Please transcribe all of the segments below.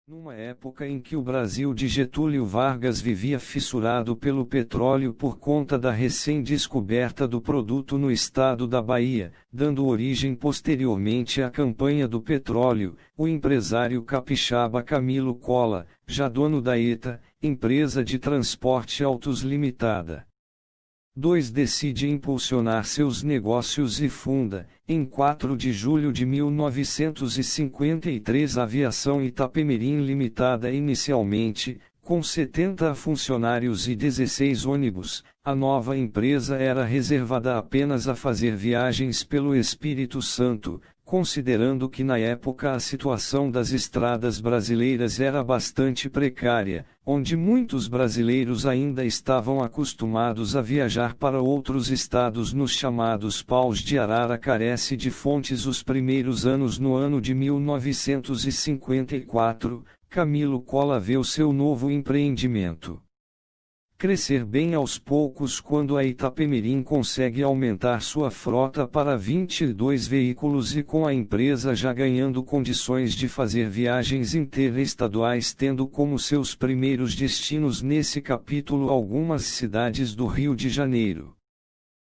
Numa época em que o Brasil de Getúlio Vargas vivia fissurado pelo petróleo por conta da recém-descoberta do produto no estado da Bahia, dando origem posteriormente à campanha do petróleo, o empresário capixaba Camilo Cola, já dono da ETA, empresa de transporte autos limitada, 2 decide impulsionar seus negócios e funda, em 4 de julho de 1953 a Aviação Itapemirim Limitada inicialmente, com 70 funcionários e 16 ônibus. A nova empresa era reservada apenas a fazer viagens pelo Espírito Santo, considerando que na época a situação das estradas brasileiras era bastante precária, onde muitos brasileiros ainda estavam acostumados a viajar para outros estados nos chamados paus de arara carece de fontes. Os primeiros anos. No ano de 1954, Camilo Cola vê o seu novo empreendimento crescer bem aos poucos quando a Itapemirim consegue aumentar sua frota para 22 veículos e com a empresa já ganhando condições de fazer viagens interestaduais, tendo como seus primeiros destinos nesse capítulo algumas cidades do Rio de Janeiro.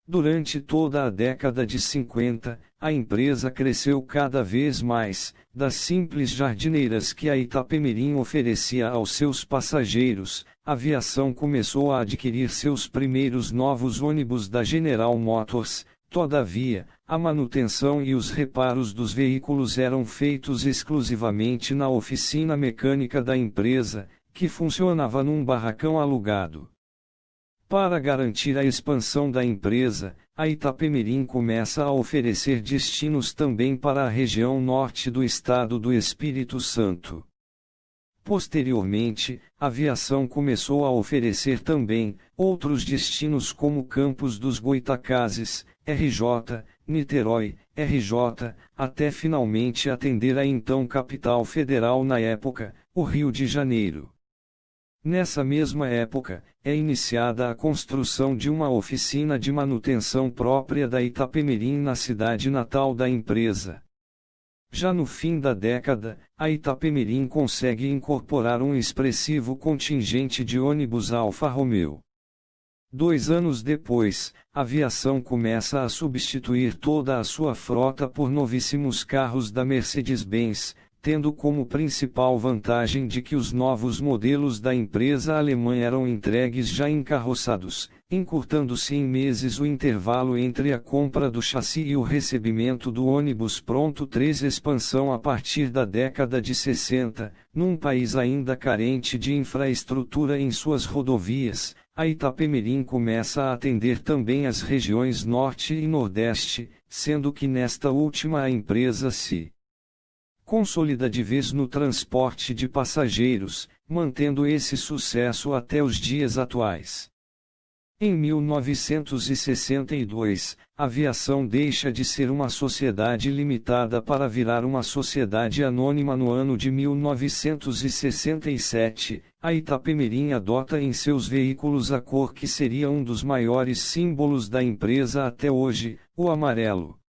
Durante toda a década de 50, a empresa cresceu cada vez mais, das simples jardineiras que a Itapemirim oferecia aos seus passageiros. A aviação começou a adquirir seus primeiros novos ônibus da General Motors. Todavia, a manutenção e os reparos dos veículos eram feitos exclusivamente na oficina mecânica da empresa, que funcionava num barracão alugado. Para garantir a expansão da empresa, a Itapemirim começa a oferecer destinos também para a região norte do estado do Espírito Santo. Posteriormente, a aviação começou a oferecer também outros destinos como Campos dos Goitacazes, RJ, Niterói, RJ, até finalmente atender a então capital federal na época, o Rio de Janeiro. Nessa mesma época, é iniciada a construção de uma oficina de manutenção própria da Itapemirim na cidade natal da empresa. Já no fim da década, a Itapemirim consegue incorporar um expressivo contingente de ônibus Alfa Romeo. 2 anos depois, a aviação começa a substituir toda a sua frota por novíssimos carros da Mercedes-Benz, tendo como principal vantagem de que os novos modelos da empresa alemã eram entregues já encarroçados, encurtando-se em meses o intervalo entre a compra do chassi e o recebimento do ônibus pronto. 3 Expansão. A partir da década de 60, num país ainda carente de infraestrutura em suas rodovias, a Itapemirim começa a atender também as regiões Norte e Nordeste, sendo que nesta última a empresa se consolida de vez no transporte de passageiros, mantendo esse sucesso até os dias atuais. Em 1962, a aviação deixa de ser uma sociedade limitada para virar uma sociedade anônima. No ano de 1967, a Itapemirim adota em seus veículos a cor que seria um dos maiores símbolos da empresa até hoje, o amarelo.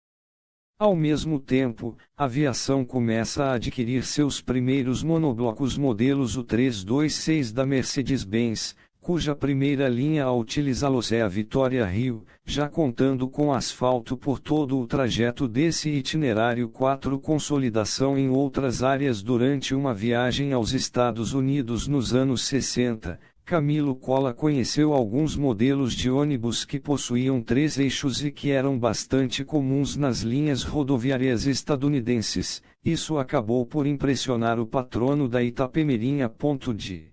Ao mesmo tempo, a aviação começa a adquirir seus primeiros monoblocos modelos U326 da Mercedes-Benz, cuja primeira linha a utilizá-los é a Vitória Rio, já contando com asfalto por todo o trajeto desse itinerário. 4 Consolidação em outras áreas. Durante uma viagem aos Estados Unidos nos anos 60, Camilo Cola conheceu alguns modelos de ônibus que possuíam 3 eixos e que eram bastante comuns nas linhas rodoviárias estadunidenses. Isso acabou por impressionar o patrono da Itapemirim a ponto de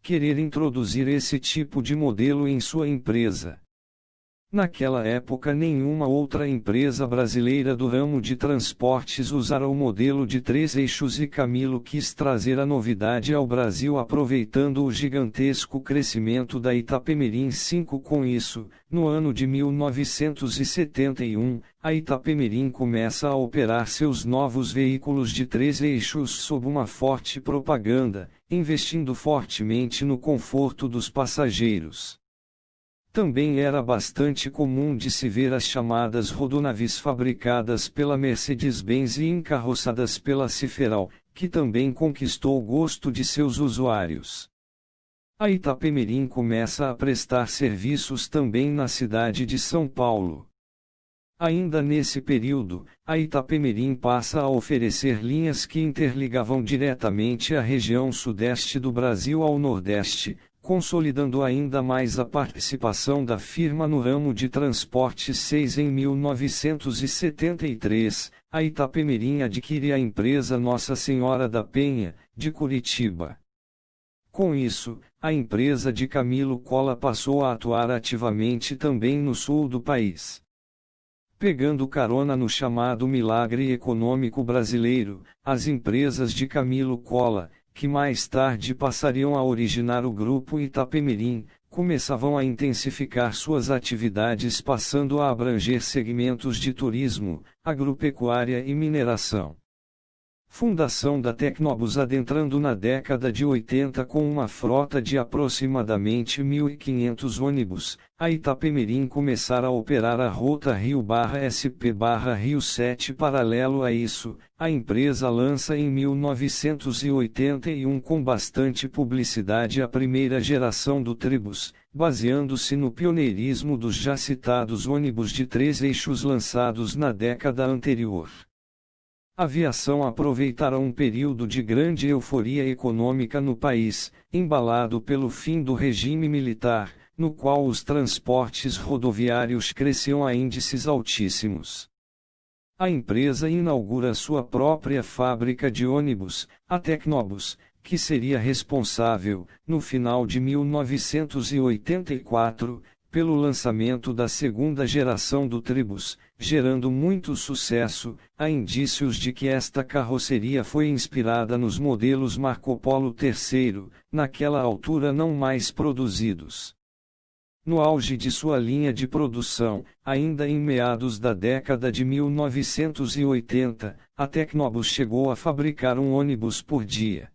querer introduzir esse tipo de modelo em sua empresa. Naquela época nenhuma outra empresa brasileira do ramo de transportes usara o modelo de 3 eixos e Camilo quis trazer a novidade ao Brasil aproveitando o gigantesco crescimento da Itapemirim. 5 Com isso, no ano de 1971, a Itapemirim começa a operar seus novos veículos de 3 eixos sob uma forte propaganda, investindo fortemente no conforto dos passageiros. Também era bastante comum de se ver as chamadas rodonaves fabricadas pela Mercedes-Benz e encarroçadas pela Ciferal, que também conquistou o gosto de seus usuários. A Itapemirim começa a prestar serviços também na cidade de São Paulo. Ainda nesse período, a Itapemirim passa a oferecer linhas que interligavam diretamente a região sudeste do Brasil ao nordeste, consolidando ainda mais a participação da firma no ramo de transportes 6. Em 1973, a Itapemirim adquire a empresa Nossa Senhora da Penha, de Curitiba. Com isso, a empresa de Camilo Cola passou a atuar ativamente também no sul do país. Pegando carona no chamado milagre econômico brasileiro, as empresas de Camilo Cola, que mais tarde passariam a originar o grupo Itapemirim, começavam a intensificar suas atividades passando a abranger segmentos de turismo, agropecuária e mineração. Fundação da Tecnobus adentrando na década de 80 com uma frota de aproximadamente 1.500 ônibus, a Itapemirim começara a operar a rota Rio-SP-Rio 7. Paralelo a isso, a empresa lança em 1981 com bastante publicidade a primeira geração do Tribus, baseando-se no pioneirismo dos já citados ônibus de 3 eixos lançados na década anterior. A aviação aproveitara um período de grande euforia econômica no país, embalado pelo fim do regime militar, no qual os transportes rodoviários cresciam a índices altíssimos. A empresa inaugura sua própria fábrica de ônibus, a Tecnobus, que seria responsável, no final de 1984, pelo lançamento da segunda geração do Tribus, gerando muito sucesso. Há indícios de que esta carroceria foi inspirada nos modelos Marco Polo III, naquela altura não mais produzidos. No auge de sua linha de produção, ainda em meados da década de 1980, a Tecnobus chegou a fabricar um ônibus por dia.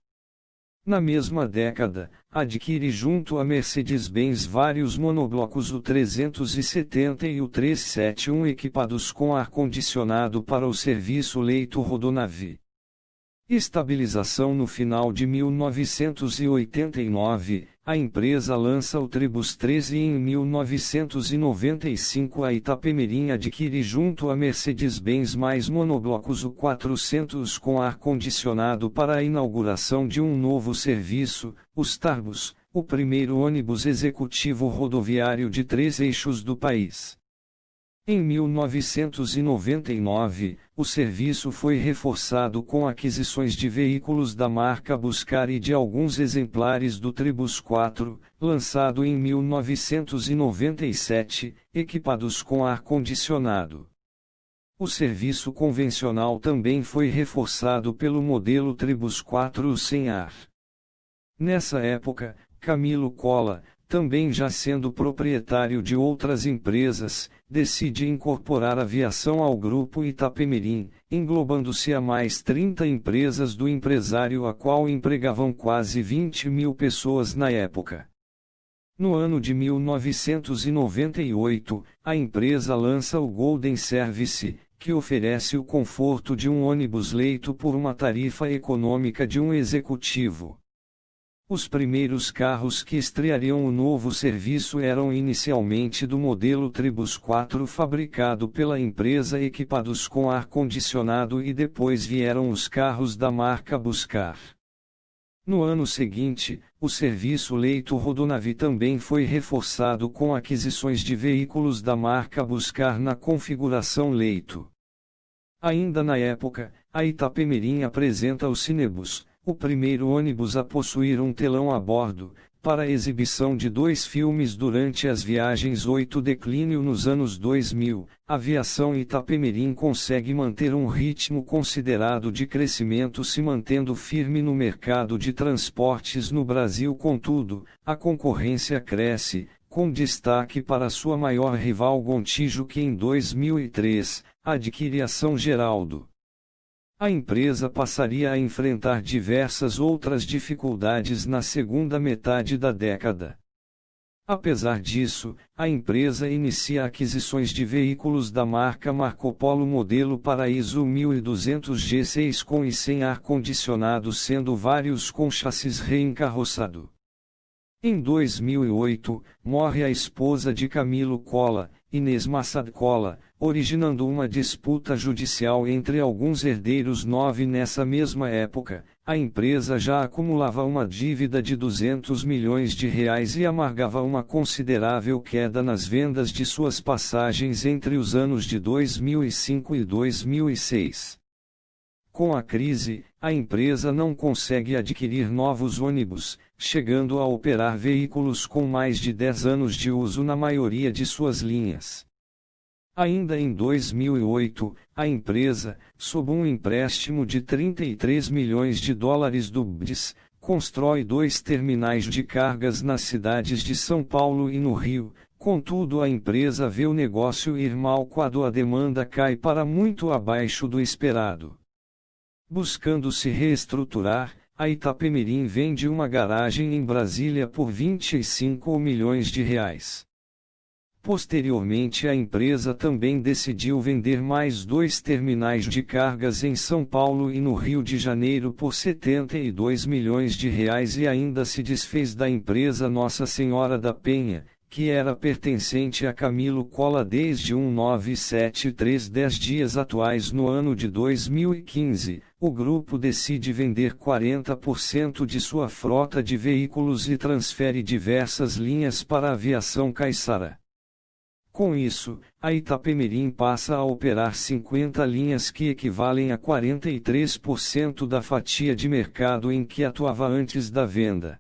Na mesma década, adquire junto à Mercedes-Benz vários monoblocos o 370 e o 371 equipados com ar-condicionado para o serviço leito-rodonavie. Estabilização no final de 1989, a empresa lança o Tribus 13 e em 1995 a Itapemirim adquire junto à Mercedes-Benz mais monoblocos o 400 com ar-condicionado para a inauguração de um novo serviço, os Tarbus, o primeiro ônibus executivo rodoviário de 3 eixos do país. Em 1999, o serviço foi reforçado com aquisições de veículos da marca Buscar e de alguns exemplares do Tribus 4, lançado em 1997, equipados com ar-condicionado. O serviço convencional também foi reforçado pelo modelo Tribus 4 sem ar. Nessa época, Camilo Cola, também já sendo proprietário de outras empresas, decide incorporar a aviação ao grupo Itapemirim, englobando-se a mais 30 empresas do empresário a qual empregavam quase 20.000 pessoas na época. No ano de 1998, a empresa lança o Golden Service, que oferece o conforto de um ônibus-leito por uma tarifa econômica de um executivo. Os primeiros carros que estreariam o novo serviço eram inicialmente do modelo Tribus 4 fabricado pela empresa equipados com ar-condicionado e depois vieram os carros da marca Buscar. No ano seguinte, o serviço leito-rodonavie também foi reforçado com aquisições de veículos da marca Buscar na configuração leito. Ainda na época, a Itapemirim apresenta o Cinebus, o primeiro ônibus a possuir um telão a bordo, para a exibição de 2 filmes durante as viagens. 8 Declínio nos anos 2000, a aviação Itapemirim consegue manter um ritmo considerado de crescimento se mantendo firme no mercado de transportes no Brasil. Contudo, a concorrência cresce, com destaque para sua maior rival Gontijo que em 2003, adquire a São Geraldo. A empresa passaria a enfrentar diversas outras dificuldades na segunda metade da década. Apesar disso, a empresa inicia aquisições de veículos da marca Marco Polo modelo Paraíso 1200 G6 com e sem ar-condicionado, sendo vários com chassis reencarroçado. Em 2008, morre a esposa de Camilo Collat, Inês Massad Collat, originando uma disputa judicial entre alguns herdeiros. Nessa mesma época, a empresa já acumulava uma dívida de R$ 200 milhões e amargava uma considerável queda nas vendas de suas passagens entre os anos de 2005 e 2006. Com a crise, a empresa não consegue adquirir novos ônibus, chegando a operar veículos com mais de 10 anos de uso na maioria de suas linhas. Ainda em 2008, a empresa, sob um empréstimo de $33 milhões do BNDES, constrói 2 terminais de cargas nas cidades de São Paulo e no Rio. Contudo, a empresa vê o negócio ir mal quando a demanda cai para muito abaixo do esperado. Buscando se reestruturar, a Itapemirim vende uma garagem em Brasília por R$ 25 milhões. Posteriormente, a empresa também decidiu vender mais 2 terminais de cargas em São Paulo e no Rio de Janeiro por R$ 72 milhões e ainda se desfez da empresa Nossa Senhora da Penha, que era pertencente a Camilo Collat desde 1973. 10 dias atuais. No ano de 2015, o grupo decide vender 40% de sua frota de veículos e transfere diversas linhas para a Aviação Caiçara. Com isso, a Itapemirim passa a operar 50 linhas que equivalem a 43% da fatia de mercado em que atuava antes da venda.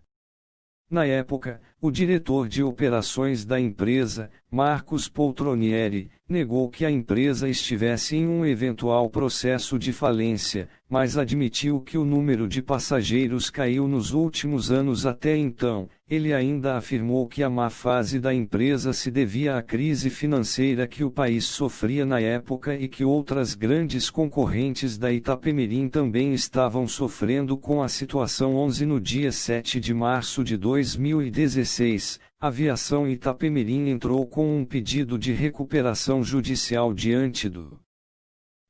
Na época, o diretor de operações da empresa, Marcos Poltronieri, negou que a empresa estivesse em um eventual processo de falência, mas admitiu que o número de passageiros caiu nos últimos anos. Até então, ele ainda afirmou que a má fase da empresa se devia à crise financeira que o país sofria na época e que outras grandes concorrentes da Itapemirim também estavam sofrendo com a situação. No dia 7 de março de 2016, a Aviação Itapemirim entrou com um pedido de recuperação judicial diante do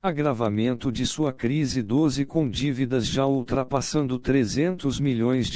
agravamento de sua crise 12 com dívidas já ultrapassando R$ 300 milhões,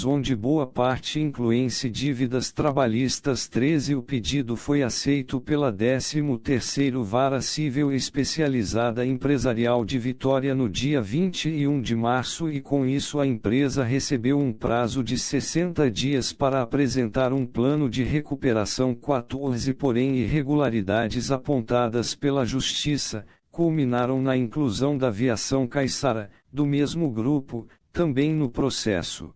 onde boa parte incluem-se dívidas trabalhistas. 13 O pedido foi aceito pela 13ª Vara Civil Especializada Empresarial de Vitória no dia 21 de março e com isso a empresa recebeu um prazo de 60 dias para apresentar um plano de recuperação. 14 Porém, irregularidades apontadas pela Justiça culminaram na inclusão da Aviação Caiçara, do mesmo grupo, também no processo.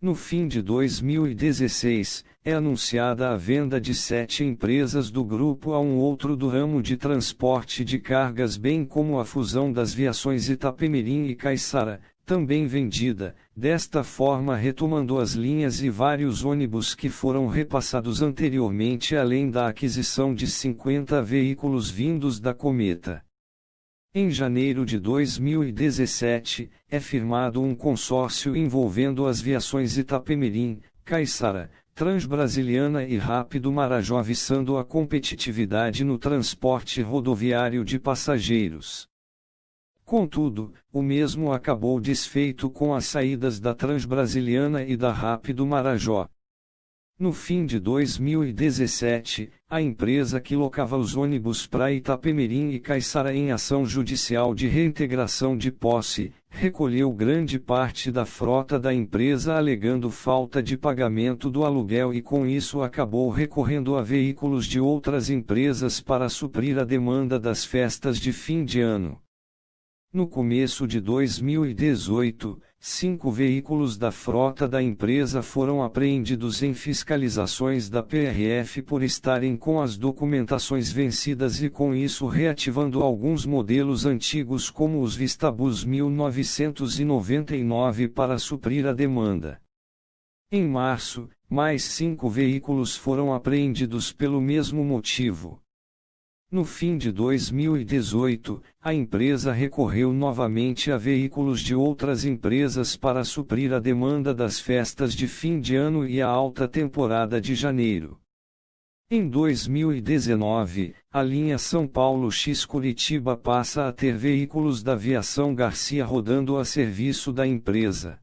No fim de 2016, é anunciada a venda de 7 empresas do grupo a um outro do ramo de transporte de cargas, bem como a fusão das viações Itapemirim e Caiçara, também vendida, desta forma retomando as linhas e vários ônibus que foram repassados anteriormente, além da aquisição de 50 veículos vindos da Cometa. Em janeiro de 2017, é firmado um consórcio envolvendo as viações Itapemirim, Caiçara, Transbrasiliana e Rápido Marajó, visando a competitividade no transporte rodoviário de passageiros. Contudo, o mesmo acabou desfeito com as saídas da Transbrasiliana e da Rápido Marajó. No fim de 2017, a empresa que locava os ônibus para Itapemirim e Caiçara em ação judicial de reintegração de posse, recolheu grande parte da frota da empresa alegando falta de pagamento do aluguel e com isso acabou recorrendo a veículos de outras empresas para suprir a demanda das festas de fim de ano. No começo de 2018, 5 veículos da frota da empresa foram apreendidos em fiscalizações da PRF por estarem com as documentações vencidas e com isso reativando alguns modelos antigos como os Vistabus 1999 para suprir a demanda. Em março, mais 5 veículos foram apreendidos pelo mesmo motivo. No fim de 2018, a empresa recorreu novamente a veículos de outras empresas para suprir a demanda das festas de fim de ano e a alta temporada de janeiro. Em 2019, a linha São Paulo X Curitiba passa a ter veículos da Aviação Garcia rodando a serviço da empresa.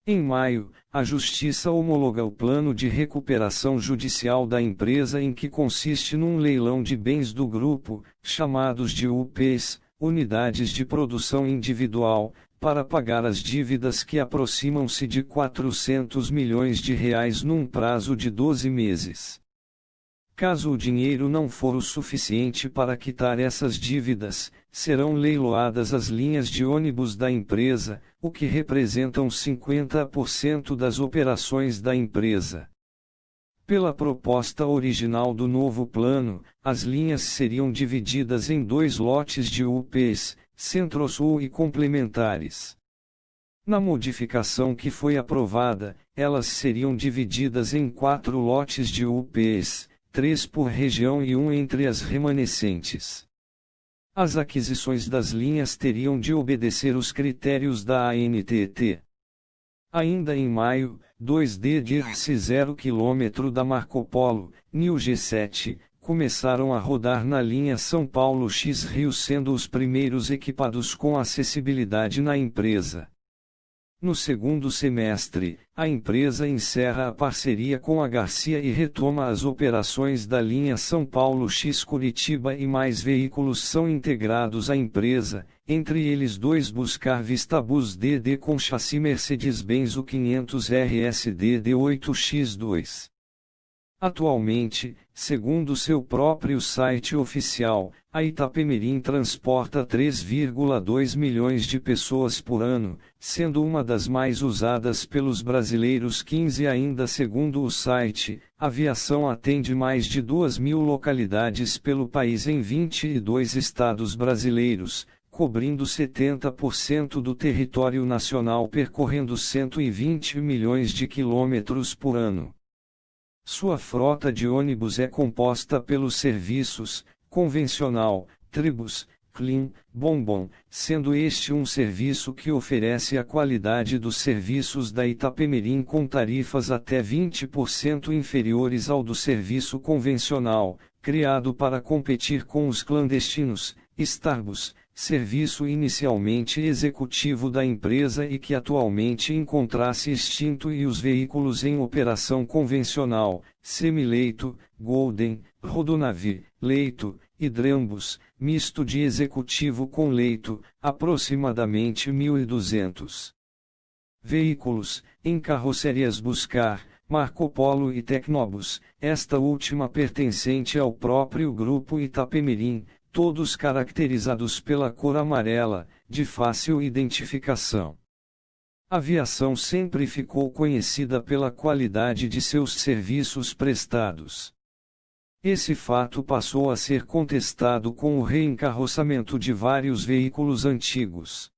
Em maio, a Justiça homologa o plano de recuperação judicial da empresa, em que consiste num leilão de bens do grupo, chamados de UPs, Unidades de Produção Individual, para pagar as dívidas que aproximam-se de R$ 400 milhões num prazo de 12 meses. Caso o dinheiro não for o suficiente para quitar essas dívidas, serão leiloadas as linhas de ônibus da empresa, o que representam 50% das operações da empresa. Pela proposta original do novo plano, as linhas seriam divididas em 2 lotes de UPs, Centro-Sul e complementares. Na modificação que foi aprovada, elas seriam divididas em 4 lotes de UPs, 3 por região e 1 entre as remanescentes. As aquisições das linhas teriam de obedecer os critérios da ANTT. Ainda em maio, 2D de 0 km da Marco Polo, NIL G7, começaram a rodar na linha São Paulo X Rio, sendo os primeiros equipados com acessibilidade na empresa. No segundo semestre, a empresa encerra a parceria com a Garcia e retoma as operações da linha São Paulo X Curitiba, e mais veículos são integrados à empresa, entre eles 2 Buscar Vistabus DD com chassi Mercedes-Benz U500 RS DD8X2. Atualmente, segundo seu próprio site oficial, a Itapemirim transporta 3,2 milhões de pessoas por ano, sendo uma das mais usadas pelos brasileiros. 15 Ainda segundo o site, a aviação atende mais de 2.000 localidades pelo país em 22 estados brasileiros, cobrindo 70% do território nacional, percorrendo 120 milhões de quilômetros por ano. Sua frota de ônibus é composta pelos serviços convencional, Tribus, Clean, Bombom, sendo este um serviço que oferece a qualidade dos serviços da Itapemirim com tarifas até 20% inferiores ao do serviço convencional, criado para competir com os clandestinos, Starbus, serviço inicialmente executivo da empresa e que atualmente encontra-se extinto, e os veículos em operação convencional, Semileito, Golden, Rodonavi, Leito, e Drambus, misto de executivo com leito, aproximadamente 1.200 veículos, em carrocerias Buscar, Marco Polo e Tecnobus, esta última pertencente ao próprio grupo Itapemirim, todos caracterizados pela cor amarela, de fácil identificação. A aviação sempre ficou conhecida pela qualidade de seus serviços prestados. Esse fato passou a ser contestado com o reencarroçamento de vários veículos antigos.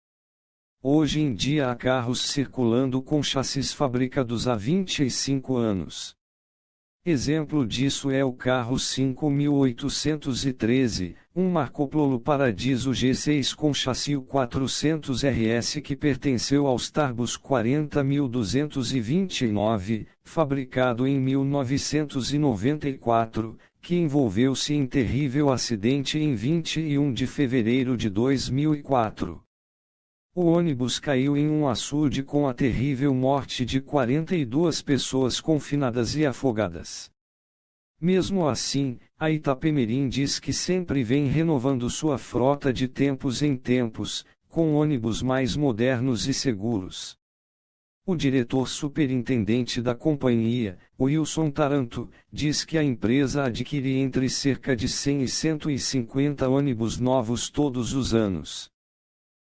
Hoje em dia há carros circulando com chassis fabricados há 25 anos. Exemplo disso é o carro 5813, um Marco Polo Paradiso G6 com chassi 400 RS que pertenceu aos Starbus 40.229, fabricado em 1994, que envolveu-se em terrível acidente em 21 de fevereiro de 2004. O ônibus caiu em um açude com a terrível morte de 42 pessoas confinadas e afogadas. Mesmo assim, a Itapemirim diz que sempre vem renovando sua frota de tempos em tempos, com ônibus mais modernos e seguros. O diretor superintendente da companhia, Wilson Taranto, diz que a empresa adquire entre cerca de 100 e 150 ônibus novos todos os anos.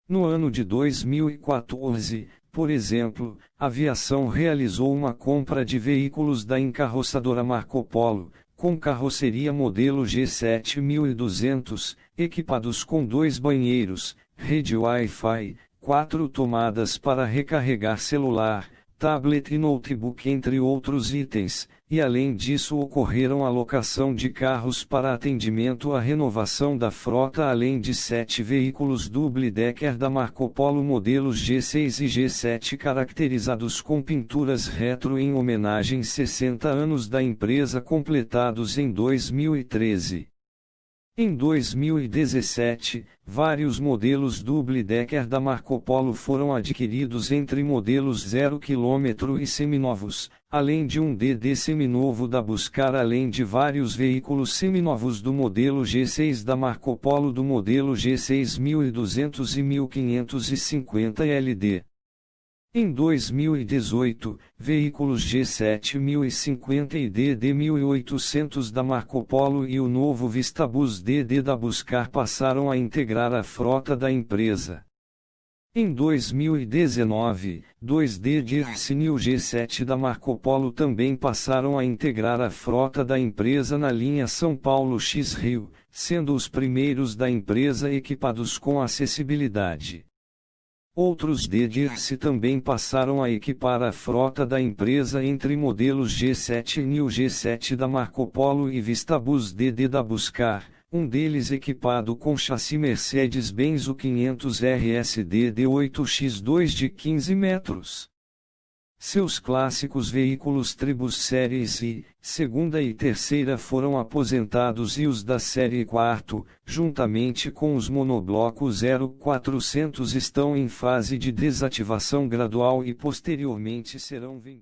No ano de 2014, por exemplo, a aviação realizou uma compra de veículos da encarroçadora Marco Polo, com carroceria modelo G7200, equipados com 2 banheiros, rede Wi-Fi, 4 tomadas para recarregar celular, tablet e notebook entre outros itens, e além disso ocorreram a locação de carros para atendimento à renovação da frota além de 7 veículos double-decker da Marco Polo modelos G6 e G7 caracterizados com pinturas retro em homenagem 60 anos da empresa completados em 2013. Em 2017, vários modelos double-decker da Marco Polo foram adquiridos entre modelos 0 km e seminovos, além de um DD seminovo da Buscar além de vários veículos seminovos do modelo G6 da Marco Polo do modelo G6 1200 e 1550 LD. Em 2018, veículos G7 1050 e DD 1800 da Marco Polo e o novo Vistabus DD da Buscar passaram a integrar a frota da empresa. Em 2019, 2 DD e o G7 da Marco Polo também passaram a integrar a frota da empresa na linha São Paulo X-Rio, sendo os primeiros da empresa equipados com acessibilidade. Outros DDs também passaram a equipar a frota da empresa entre modelos G7 e o G7 da Marco Polo e Vistabus DD da Buscar, um deles equipado com chassi Mercedes-Benz U500 RS DD8X2 de 15 metros. Seus clássicos veículos Tribus Séries I, segunda e terceira foram aposentados e os da série 4, juntamente com os monoblocos 0400 estão em fase de desativação gradual e posteriormente serão vendidos.